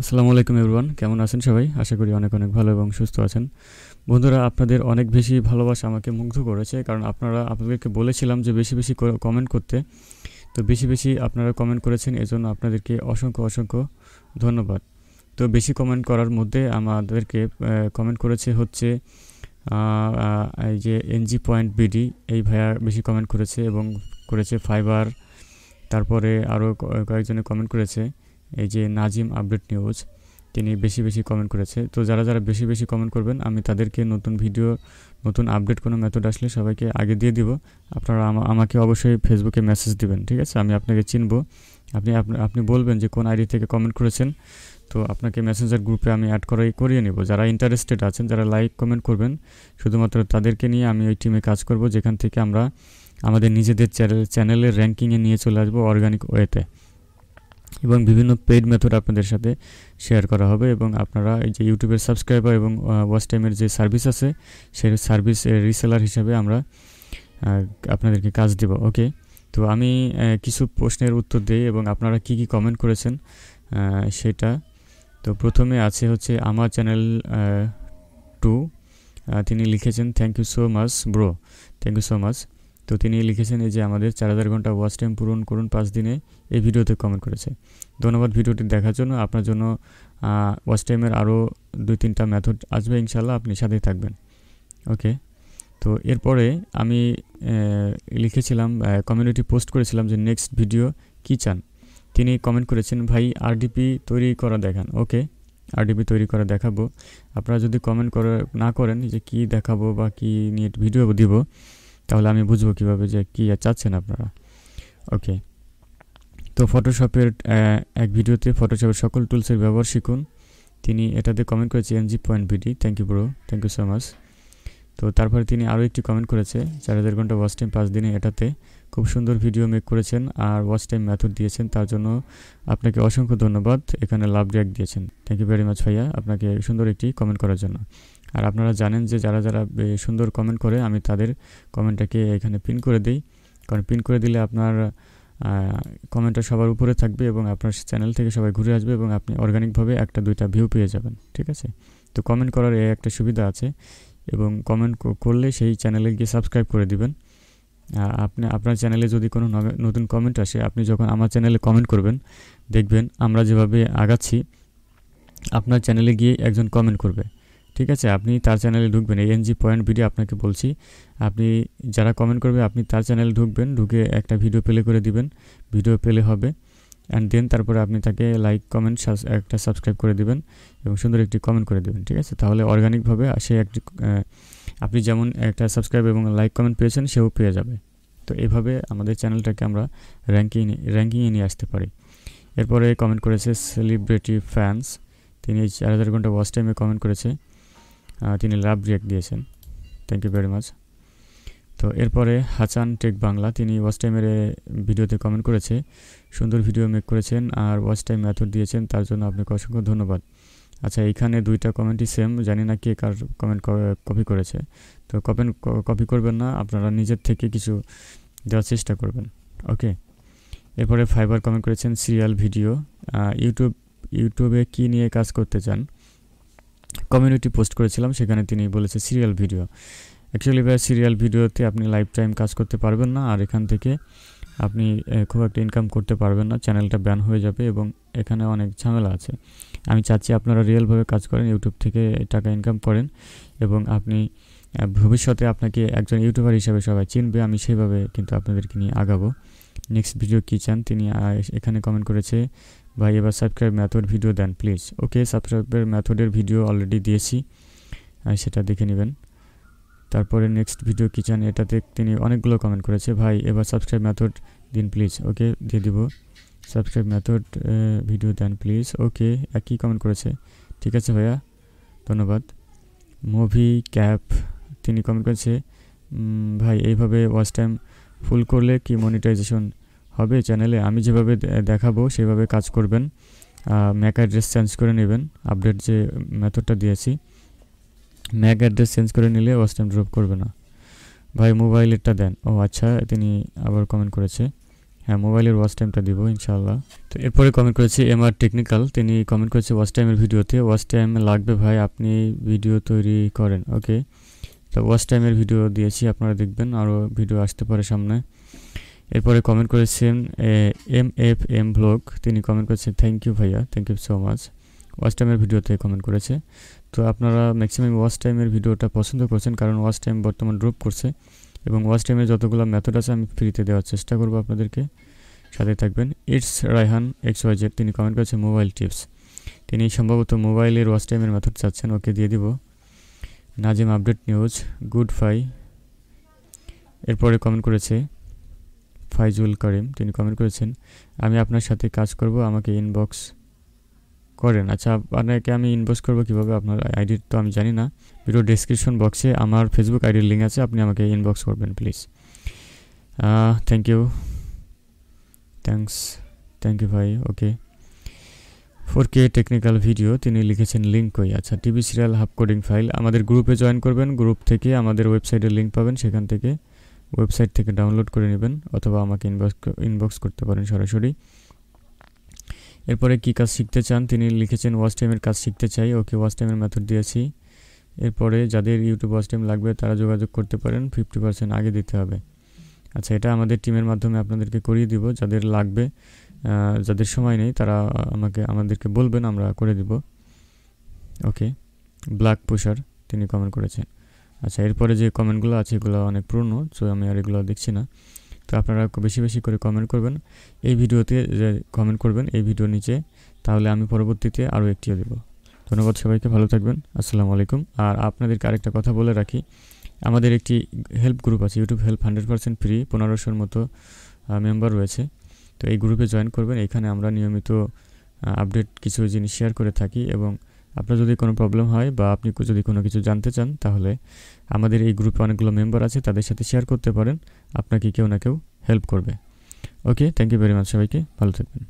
আসসালামু আলাইকুম এভরিওয়ান, কেমন আছেন সবাই? আশা করি অনেক অনেক ভালো এবং সুস্থ আছেন। বন্ধুরা, আপনাদের অনেক বেশি ভালোবাসা আমাকে মুগ্ধ করেছে, কারণ আপনাদেরকে বলেছিলাম যে বেশি বেশি কমেন্ট করতে। তো বেশি বেশি আপনারা কমেন্ট করেছেন, এজন্য আপনাদেরকে অসংখ্য অসংখ্য ধন্যবাদ। তো বেশি কমেন্ট করার মধ্যে আমাদেরকে কমেন্ট করেছে হচ্ছে এই যে এনজি পয়েন্ট বিডি, এই ভাইয়া বেশি কমেন্ট করেছে এবং করেছে ফাইবার। তারপরে আরও কয়েকজনে কমেন্ট করেছে এই যে নাজিম আপডেট নিউজ, তিনি বেশি বেশি কমেন্ট করেছে। তো যারা যারা বেশি বেশি কমেন্ট করবেন, আমি তাদেরকে নতুন ভিডিও, নতুন আপডেট কোনো মেথড আসলে সবাইকে আগে দিয়ে দিব। আপনারা আমাকে অবশ্যই ফেসবুকে মেসেজ দিবেন, ঠিক আছে? আমি আপনাকে চিনব। আপনি বলবেন যে কোন আইডি থেকে কমেন্ট করেছেন, তো আপনাকে মেসেঞ্জার গ্রুপে আমি অ্যাড করিয়ে নেব। যারা ইন্টারেস্টেড আছেন, যারা লাইক কমেন্ট করবেন, শুধুমাত্র তাদেরকে নিয়ে আমি ওই টিমে কাজ করব, যেখান থেকে আমরা আমাদের নিজেদের চ্যানেলের র্যাঙ্কিংয়ে নিয়ে চলে আসবো অর্গানিক ওয়েতে, এবং বিভিন্ন পেইড মেথড আপনাদের সাথে শেয়ার করা হবে। এবং আপনারা এই যে ইউটিউবের সাবস্ক্রাইবার এবং ওয়াচ টাইমের যে সার্ভিস আছে, সেই সার্ভিস রিসেলার হিসাবে আমরা আপনাদেরকে কাজ দেব। ওকে, তো আমি কিছু প্রশ্নের উত্তর দিই এবং আপনারা কি কি কমেন্ট করেছেন সেটা। তো প্রথমে আছে হচ্ছে আমার চ্যানেল 2, তিনি লিখেছেন thank you so much bro, thank you so much. তো তিনি লিখেছেন এই যে আমাদের 4000 ঘন্টা ওয়াচ টাইম পূরণ করুন 5 দিনে, এই ভিডিওতে কমেন্ট করেছে। ধন্যবাদ ভিডিওটি দেখার জন্য। আপনার জন্য ওয়াচ টাইমের আরও 2-3টা মেথড আসবে, ইনশাল্লাহ আপনি সাথেই থাকবেন। ওকে, তো এরপরে আমি লিখেছিলাম, কমিউনিটি পোস্ট করেছিলাম যে নেক্সট ভিডিও কী চান। তিনি কমেন্ট করেছেন ভাই আরডিপি তৈরি করা দেখান। ওকে, আরডিপি তৈরি করা দেখাবো। আপনারা যদি কমেন্ট না করেন যে কী দেখাবো বা কী নিয়ে ভিডিও দিব, তাহলে আমি বুঝবো কীভাবে যে কী চাচ্ছেন আপনারা। ওকে, তো ফটোশপের এক ভিডিওতে ফটোশপের সকল টুলসের ব্যবহার শিখুন, তিনি এটাতে কমেন্ট করেছে NG point BD. Thank you bro, thank you so much. তো তারপরে তিনি আরও একটি কমেন্ট করেছে 4000 ঘন্টা ওয়াচ টাইম 5 দিনে, এটাতে খুব সুন্দর ভিডিও মেক করেছেন আর ওয়াচ টাইম মেথড দিয়েছেন, তার জন্য আপনাকে অসংখ্য ধন্যবাদ। এখানে লাভ রিয়াক্ট দিয়েছেন। থ্যাংক ইউ ভেরি মাচ ভাইয়া, আপনাকে সুন্দর একটি কমেন্ট করার জন্য। আর আপনারা জানেন যে যারা যারা সুন্দর কমেন্ট করে, আমি তাদের কমেন্টটাকে এখানে পিন করে দিই, কারণ পিন করে দিলে আপনার কমেন্টটা সবার উপরে থাকবে এবং আপনার চ্যানেল থেকে সবাই ঘুরে আসবে এবং আপনি অর্গানিকভাবে 1-2টা ভিউ পেয়ে যাবেন, ঠিক আছে? তো কমেন্ট করার একটা সুবিধা আছে, এবং কমেন্ট করলে সেই চ্যানেলে গিয়ে সাবস্ক্রাইব করে দিবেন। আপনার চ্যানেলে যদি কোনো নতুন কমেন্ট আসে, আপনি যখন আমার চ্যানেলে কমেন্ট করবেন, দেখবেন আমরা যেভাবে আগাচ্ছি, আপনার চ্যানেলে গিয়ে একজন কমেন্ট করবে, ঠিক আছে? আপনি তার চ্যানেলে ঢুকবেন, এই এনজি পয়েন্ট ভিডিও আপনাকে বলছি, আপনি যারা কমেন্ট করবে আপনি তার চ্যানেলে ঢুকবেন, ঢুকে একটা ভিডিও প্লে করে দিবেন, ভিডিও প্লে হবে, অ্যান্ড দেন তারপরে আপনি তাকে লাইক কমেন্ট একটা সাবস্ক্রাইব করে দিবেন এবং সুন্দর একটি কমেন্ট করে দেবেন, ঠিক আছে? তাহলে অর্গানিকভাবে সে একটি আপনি যেমন একটা সাবস্ক্রাইব এবং লাইক কমেন্ট পেয়েছেন, সেও পেয়ে যাবে। তো এইভাবে আমাদের চ্যানেলটাকে আমরা র্যাঙ্কিংয়ে নিয়ে আসতে পারি। এরপরে কমেন্ট করেছে সেলিব্রিটি ফ্যান্স, তিনি 4000 ঘন্টা ওয়াচ টাইমে কমেন্ট করেছে, তিনি লাভ রিয়াক্ট দিয়েছেন। Thank you very much. তো এরপরে হাসান টেক বাংলা, তিনি ওয়াচ টাইমের ভিডিওতে কমেন্ট করেছে, সুন্দর ভিডিও মেক করেছেন আর ওয়াচ টাইম মেথড দিয়েছেন, তার জন্য আপনাকে অসংখ্য ধন্যবাদ। আচ্ছা, এইখানে 2টা কমেন্টই সেম, জানি না কে কার কমেন্ট কপি করেছে। তো কপি করবেন না, আপনারা নিজের থেকে কিছু দেওয়ার চেষ্টা করবেন। ওকে, এরপরে ফাইবার কমেন্ট করেছেন সিরিয়াল ভিডিও, ইউটিউবে কী নিয়ে কাজ করতে চান। কমিউনিটি পোস্ট করেছিলাম, সেখানে তিনি বলেছে সিরিয়াল ভিডিও। অ্যাকচুয়ালি ভাই সিরিয়াল ভিডিওতে আপনি লাইফ টাইম কাজ করতে পারবেন না, আর এখান থেকে আপনি খুব একটা ইনকাম করতে পারবেন না, চ্যানেলটা ব্যান হয়ে যাবে এবং এখানে অনেক ঝামেলা আছে। আমি চাচ্ছি আপনারা রিয়েলভাবে কাজ করেন, ইউটিউব থেকে টাকা ইনকাম করেন এবং আপনি ভবিষ্যতে আপনাকে একজন ইউটিউবার হিসাবে সবাই চিনবে, আমি সেইভাবে কিন্তু আপনাদেরকে নিয়ে আগাবো। নেক্সট ভিডিও কী চান, তিনি এখানে কমেন্ট করেছে ভাই এবার সাবস্ক্রাইব মেথড ভিডিও দেন প্লিজ। ওকে, সাবস্ক্রাইবের মেথডের ভিডিও অলরেডি দিয়েছি, সেটা দেখে নেবেন। তারপরে নেক্সট ভিডিও কী চান, এটাতে তিনি অনেকগুলো কমেন্ট করেছে, ভাই এবার সাবস্ক্রাইব মেথড দিন প্লিজ। ওকে, দিয়ে দিব, সাবস্ক্রাইব মেথড ভিডিও দেন প্লিজ। ওকে, একই কমেন্ট করেছে, ঠিক আছে ভাইয়া, ধন্যবাদ। মুভি ক্যাপ, তিনি কমেন্ট করেছে ভাই এইভাবে ওয়াচ টাইম ফুল করলে কি মনিটাইজেশন হবে চ্যানেলে? আমি যেভাবে দেখাবো সেভাবে কাজ করবেন, ম্যাক অ্যাড্রেস চেঞ্জ করে নেবেন, আপডেট যে মেথডটা দিয়েছি, ম্যাক অ্যাড্রেস চেঞ্জ করে নিলে ওয়াচ টাইম ড্রপ করবে না। ভাই মোবাইলেরটা দেন। ও আচ্ছা, তিনি আবার কমেন্ট করেছে, হ্যাঁ, মোবাইলের ওয়াচ টাইমটা দিব ইনশাআল্লাহ। তো এরপরে কমেন্ট করেছে এমআর টেকনিক্যাল, তিনি কমেন্ট করেছে ওয়াচ টাইমের ভিডিওতে ওয়াচ টাইম লাগবে ভাই, আপনি ভিডিও তৈরি করেন। ওকে, তো ওয়াচ টাইমের ভিডিও দিয়েছি, আপনারা দেখবেন, আরও ভিডিও আসতে পারে সামনে। এরপরে কমেন্ট করেছেন MFM ব্লগ, তিনি কমেন্ট করেছেন থ্যাংক ইউ ভাইয়া, thank you so much. Watch টাইমের ভিডিওতে কমেন্ট করেছে। তো আপনারা ম্যাক্সিমাম ওয়াচ টাইমের ভিডিওটা পছন্দ করছেন, কারণ ওয়াচ টাইম বর্তমান ড্রপ করছে এবং ওয়াচ টাইমের যতগুলো মেথড আছে আমি ফ্রিতে দেওয়ার চেষ্টা করব আপনাদেরকে, সাথে থাকবেন। ইটস রায়হান XYZ, তিনি কমেন্ট করেছেন মোবাইল টিপস, তিনি সম্ভবত মোবাইলের ওয়াচ টাইমের মেথড চাচ্ছেন। ওকে, দিয়ে দিব। নাজিম আপডেট নিউজ, গুড ফাই। এরপরে কমেন্ট করেছে ফাইজুল করিম, তিনি কমেন্ট করেছেন আমি আপনার সাথে কাজ করব, আমাকে ইনবক্স করেন। আচ্ছা, আপনাকে আমি ইনবক্স করবো কীভাবে, আপনার আইডি তো আমি জানি না। ভিডিও ডেসক্রিপশন বক্সে আমার ফেসবুক আইডির লিঙ্ক আছে, আপনি আমাকে ইনবক্স করবেন please. Thank you, thank you ভাই। ওকে, 4K টেকনিক্যাল ভিডিও, তিনি লিখেছেন লিঙ্ক কই। আচ্ছা, TV serial half coding file, আমাদের গ্রুপে জয়েন করবেন, গ্রুপ থেকে আমাদের ওয়েবসাইটের লিঙ্ক পাবেন, সেখান থেকে ওয়েবসাইট থেকে ডাউনলোড করে নেবেন, অথবা আমাকে ইনবক্স করতে পারেন সরাসরি। এরপরে কী কাজ শিখতে চান, তিনি লিখেছেন ওয়াচ টাইমের কাজ শিখতে চাই। ওকে, ওয়াচ টাইমের মেথড দিয়েছি। এরপরে যাদের ইউটিউব ওয়াচ টাইম লাগবে তারা যোগাযোগ করতে পারেন, 50% আগে দিতে হবে। আচ্ছা, এটা আমাদের টিমের মাধ্যমে আপনাদেরকে করিয়ে দিব, যাদের লাগবে, যাদের সময় নেই তারা আমাদেরকে বলবেন, আমরা করে দিব। ওকে, ব্ল্যাক পুষার, তিনি কমেন্ট করেছেন। আচ্ছা, এরপরে যে কমেন্টগুলো আছে এগুলো অনেক পুরনো, সো আমি আর এগুলো দেখছি না। তো আপনারা বেশি বেশি করে কমেন্ট করবেন এই ভিডিওতে, যে কমেন্ট করবেন এই ভিডিওর নিচে, তাহলে আমি পরবর্তীতে আরও একটিও দেব। ধন্যবাদ সবাইকে, ভালো থাকবেন, আসসালামু আলাইকুম। আর আপনাদেরকে আরেকটা কথা বলে রাখি, আমাদের একটি হেল্প গ্রুপ আছে, ইউটিউব হেল্প 100% ফ্রি, 1500-র মতো মেম্বার রয়েছে। তো এই গ্রুপে জয়েন করবেন, এখানে আমরা নিয়মিত আপডেট কিছু জিনিস শেয়ার করে থাকি, এবং আপনার যদি কোনো প্রবলেম হয় বা আপনি যদি কোনো কিছু জানতে চান, তাহলে আমাদের এই গ্রুপে অনেকগুলো মেম্বার আছে, তাদের সাথে শেয়ার করতে পারেন, আপনাকে কেউ না কেউ হেল্প করবে। ওকে, থ্যাংক ইউ ভেরি মাচ, সবাইকে ভালো থাকবেন।